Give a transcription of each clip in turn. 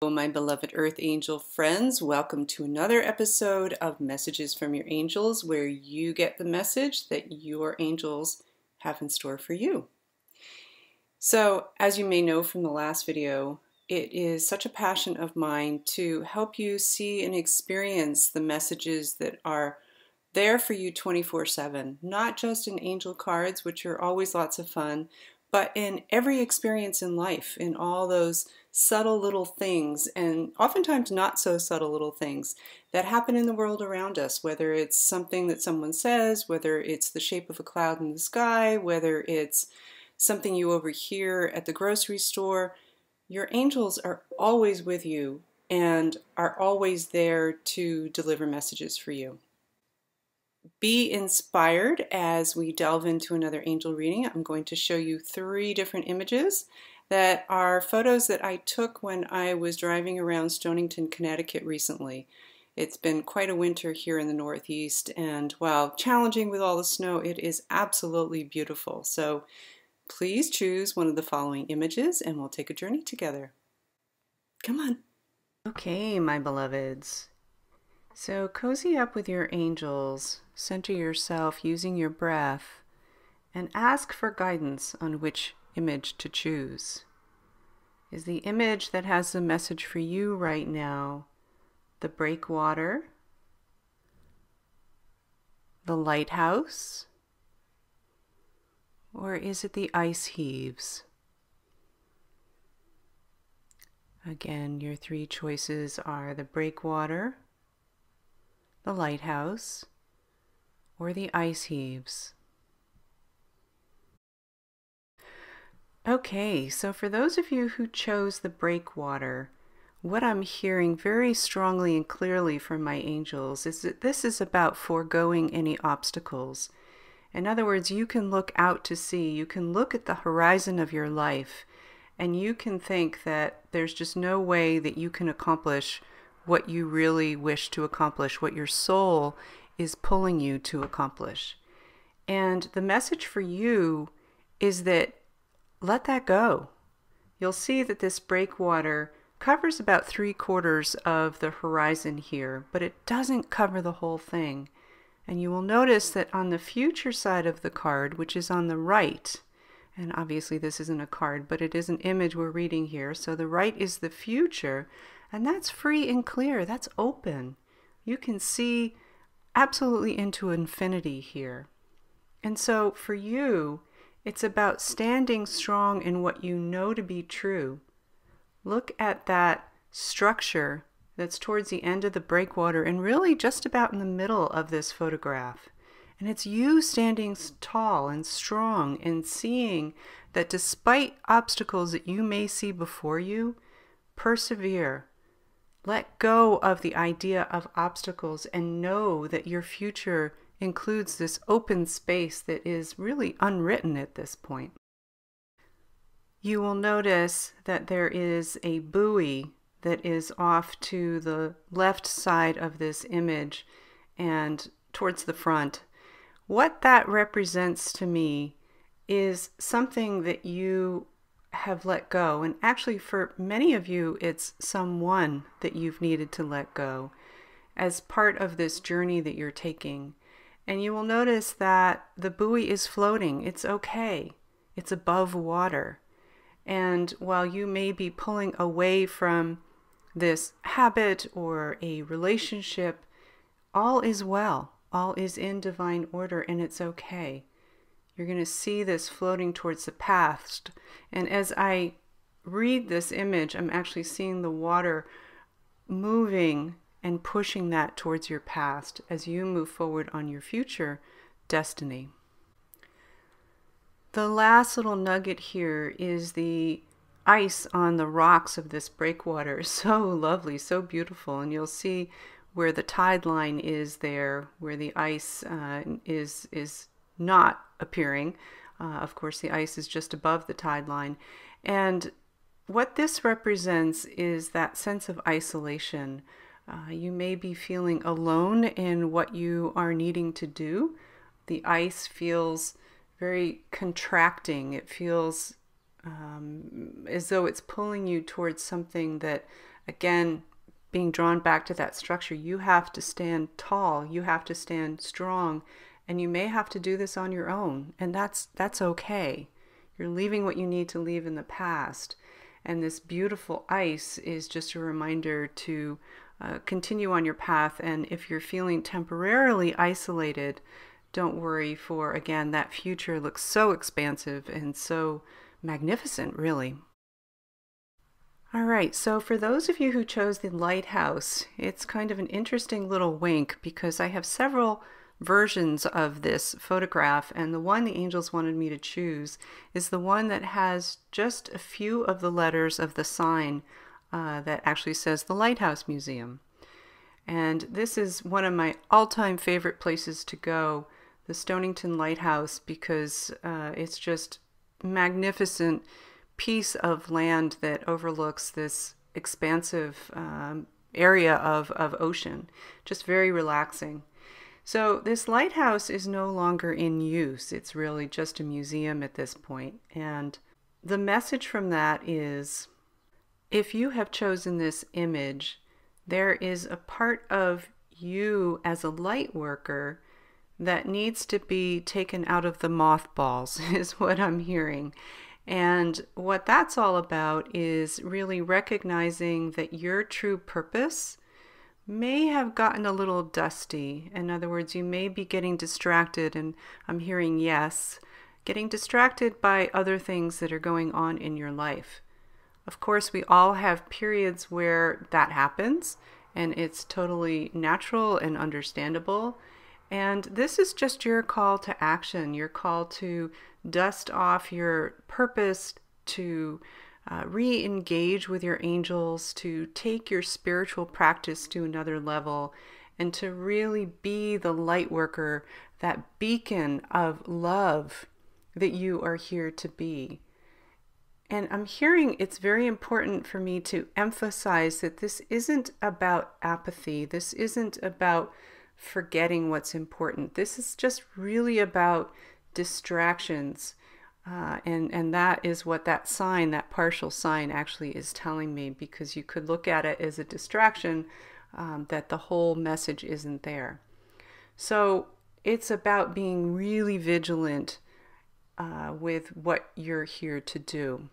My beloved Earth Angel friends, welcome to another episode of Messages from Your Angels, where you get the message that your angels have in store for you. So, as you may know from the last video, it is such a passion of mine to help you see and experience the messages that are there for you 24/7, not just in angel cards, which are always lots of fun, but in every experience in life, in all those subtle little things, and oftentimes not so subtle little things that happen in the world around us, whether it's something that someone says, whether it's the shape of a cloud in the sky, whether it's something you overhear at the grocery store. Your angels are always with you and are always there to deliver messages for you. Be inspired as we delve into another angel reading. I'm going to show you 3 different images that are photos that I took when I was driving around Stonington, Connecticut recently. It's been quite a winter here in the Northeast, and while challenging with all the snow, it is absolutely beautiful. So please choose one of the following images and we'll take a journey together. Come on. Okay, my beloveds. So cozy up with your angels, center yourself using your breath, and ask for guidance on which image to choose. Is the image that has the message for you right now the Breakwater, the Lighthouse, or is it the ice heaves? Again, your 3 choices are the Breakwater, the Lighthouse, or the ice heaves. Okay, so for those of you who chose the Breakwater, what I'm hearing very strongly and clearly from my angels is that this is about foregoing any obstacles. In other words, you can look out to sea, you can look at the horizon of your life, and you can think that there's just no way that you can accomplish what you really wish to accomplish, what your soul is pulling you to accomplish. And the message for you is that let that go. You'll see that this Breakwater covers about 3/4 of the horizon here, but it doesn't cover the whole thing. And you will notice that on the future side of the card, which is on the right, and obviously this isn't a card, but it is an image we're reading here, so the right is the future, and that's free and clear, that's open. You can see absolutely into infinity here. And so for you, it's about standing strong in what you know to be true. Look at that structure that's towards the end of the Breakwater and really just about in the middle of this photograph. And it's you standing tall and strong and seeing that despite obstacles that you may see before you, persevere. Let go of the idea of obstacles and know that your future includes this open space that is really unwritten at this point. You will notice that there is a buoy that is off to the left side of this image and towards the front. What that represents to me is something that you have let go, and actually for many of you it's someone that you've needed to let go as part of this journey that you're taking. And you will notice that the buoy is floating. It's okay. It's above water. And while you may be pulling away from this habit or a relationship, all is well. All is in divine order, and it's okay. You're going to see this floating towards the past. And as I read this image, I'm actually seeing the water moving and pushing that towards your past as you move forward on your future destiny. The last little nugget here is the ice on the rocks of this Breakwater. So lovely, so beautiful. And you'll see where the tide line is there, where the ice is not appearing. Of course, the ice is just above the tide line. And what this represents is that sense of isolation. You may be feeling alone in what you are needing to do. The ice feels very contracting. It feels as though it's pulling you towards something that, again, being drawn back to that structure, you have to stand tall, you have to stand strong, and you may have to do this on your own, and that's okay. You're leaving what you need to leave in the past, and this beautiful ice is just a reminder to continue on your path. And if you're feeling temporarily isolated, don't worry, for again, that future looks so expansive and so magnificent, really. All right, so for those of you who chose the Lighthouse, it's kind of an interesting little wink because I have several versions of this photograph, and the one the angels wanted me to choose is the one that has just a few of the letters of the sign that actually says the Lighthouse Museum. And this is one of my all-time favorite places to go, the Stonington Lighthouse, because it's just magnificent piece of land that overlooks this expansive area of ocean. Just very relaxing. So this lighthouse is no longer in use. It's really just a museum at this point. And the message from that is, if you have chosen this image, there is a part of you as a light worker that needs to be taken out of the mothballs, is what I'm hearing. And what that's all about is really recognizing that your true purpose may have gotten a little dusty. In other words, you may be getting distracted, and I'm hearing yes, getting distracted by other things that are going on in your life. Of course, we all have periods where that happens, and it's totally natural and understandable. And this is just your call to action, your call to dust off your purpose, to re-engage with your angels, to take your spiritual practice to another level, and to really be the light worker, that beacon of love that you are here to be. And I'm hearing it's very important for me to emphasize that this isn't about apathy. This isn't about forgetting what's important. This is just really about distractions. And that is what that sign, that partial sign, actually is telling me, because you could look at it as a distraction, that the whole message isn't there. So it's about being really vigilant with what you're here to do.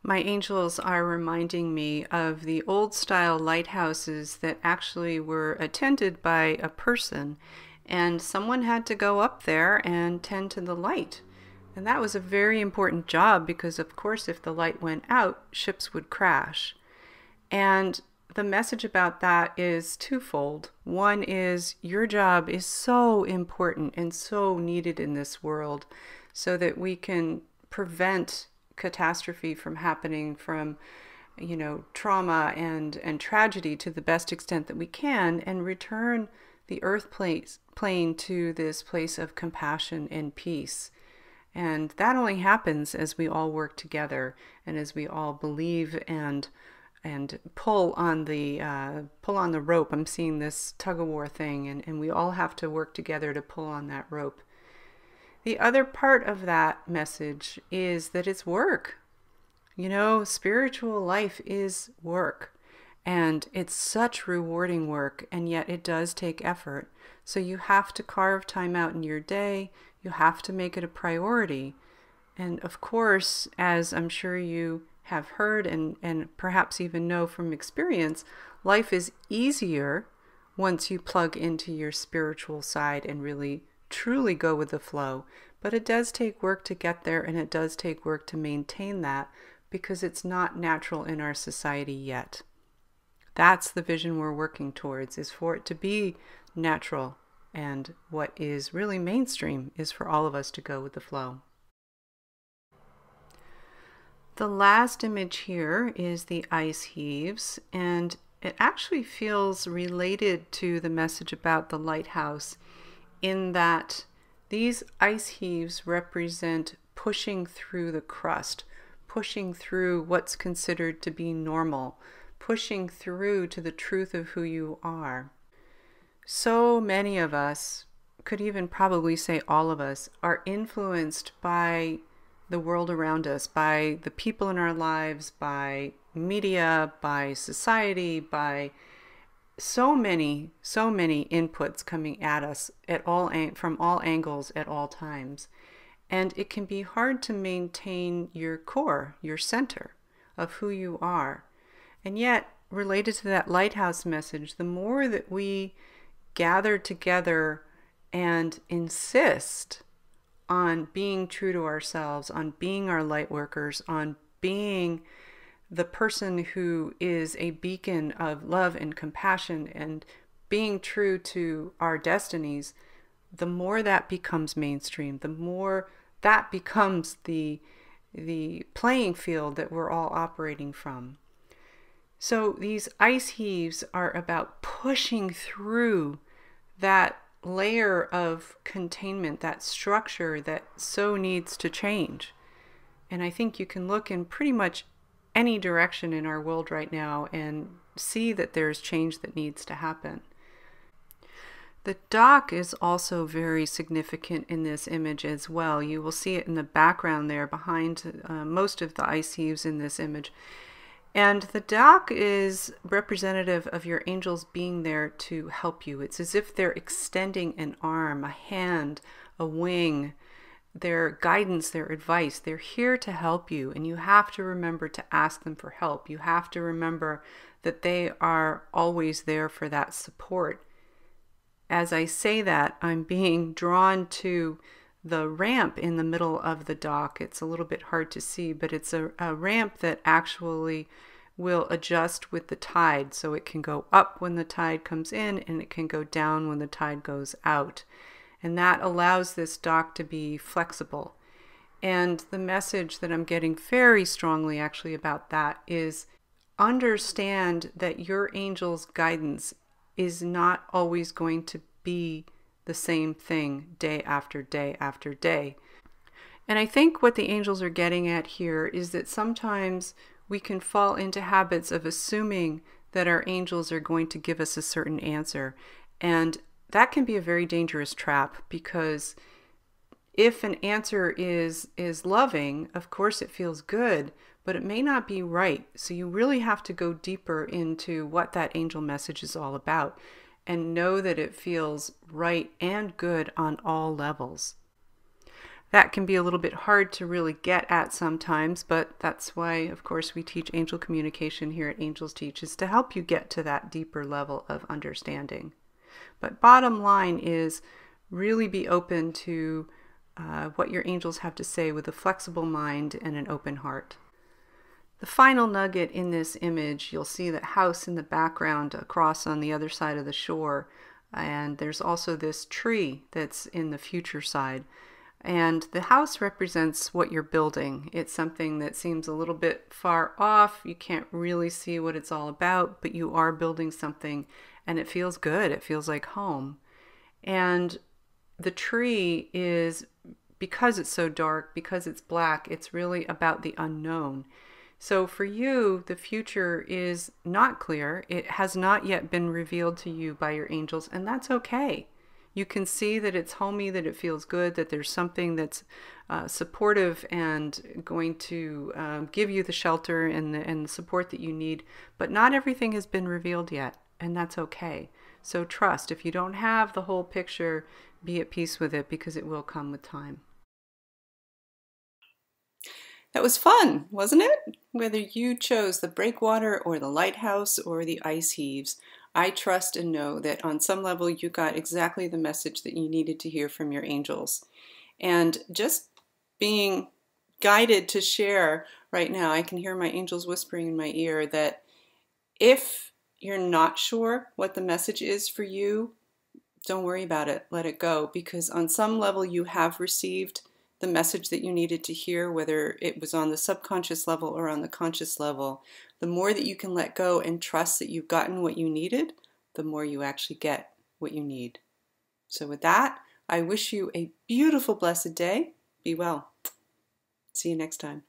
My angels are reminding me of the old style lighthouses that actually were attended by a person, and someone had to go up there and tend to the light. And that was a very important job because, of course, if the light went out, ships would crash. And the message about that is twofold. One is your job is so important and so needed in this world so that we can prevent catastrophe from happening, from trauma and tragedy to the best extent that we can, and return the earth plane to this place of compassion and peace. And that only happens as we all work together and as we all believe and pull on the rope. I'm seeing this tug of war thing, and we all have to work together to pull on that rope. The other part of that message is that it's work. Spiritual life is work, and it's such rewarding work, and yet it does take effort. So you have to carve time out in your day. You have to make it a priority. And of course, as I'm sure you have heard and perhaps even know from experience, life is easier once you plug into your spiritual side and really truly go with the flow. But it does take work to get there, and it does take work to maintain that, because it's not natural in our society yet. That's the vision we're working towards, is for it to be natural. And what is really mainstream is for all of us to go with the flow. The last image here is the ice heaves, and it actually feels related to the message about the lighthouse, in that these ice heaves represent pushing through the crust, pushing through what's considered to be normal, pushing through to the truth of who you are. So many of us, could even probably say all of us, are influenced by the world around us, by the people in our lives, by media, by society, by so many inputs coming at us at all from all angles at all times. And it can be hard to maintain your core, your center of who you are. And yet, related to that lighthouse message, the more that we gather together and insist on being true to ourselves, on being our light workers, on being the person who is a beacon of love and compassion and being true to our destinies, the more that becomes mainstream, the more that becomes the playing field that we're all operating from. So these ice heaves are about pushing through that layer of containment, that structure that so needs to change. And I think you can look in pretty much any direction in our world right now and see that there's change that needs to happen. The dock is also very significant in this image as well. You will see it in the background there behind most of the ice heaves in this image. And the dock is representative of your angels being there to help you. It's as if they're extending an arm, a hand, a wing, their guidance, their advice. They're here to help you, and you have to remember to ask them for help. You have to remember that they are always there for that support. As I say that, I'm being drawn to the ramp in the middle of the dock. It's a little bit hard to see, but it's a ramp that actually will adjust with the tide. So it can go up when the tide comes in, and it can go down when the tide goes out. And that allows this dock to be flexible. And the message that I'm getting very strongly actually about that is understand that your angel's guidance is not always going to be the same thing day after day after day. And I think what the angels are getting at here is that sometimes we can fall into habits of assuming that our angels are going to give us a certain answer. And that can be a very dangerous trap, because if an answer is loving, of course it feels good, but it may not be right. So you really have to go deeper into what that angel message is all about and know that it feels right and good on all levels. That can be a little bit hard to really get at sometimes, but that's why, of course, we teach angel communication here at AngelsTeach, is to help you get to that deeper level of understanding. But bottom line is really be open to what your angels have to say with a flexible mind and an open heart. The final nugget in this image, you'll see that house in the background across on the other side of the shore, and there's also this tree that's in the future side. And the house represents what you're building. It's something that seems a little bit far off. You can't really see what it's all about, but you are building something, and it feels good. It feels like home. And the tree is, because it's so dark, because it's black, it's really about the unknown. So for you, the future is not clear. It has not yet been revealed to you by your angels, and that's okay. You can see that it's homey, that it feels good, that there's something that's supportive and going to give you the shelter and the support that you need, but not everything has been revealed yet, and that's okay. So trust. If you don't have the whole picture, be at peace with it, because it will come with time. That was fun, wasn't it? Whether you chose the Breakwater or the Lighthouse or the ice heaves, I trust and know that on some level you got exactly the message that you needed to hear from your angels. And just being guided to share right now, I can hear my angels whispering in my ear that if you're not sure what the message is for you, don't worry about it. Let it go, because on some level you have received the message that you needed to hear, whether it was on the subconscious level or on the conscious level. The more that you can let go and trust that you've gotten what you needed, the more you actually get what you need. So with that, I wish you a beautiful, blessed day. Be well. See you next time.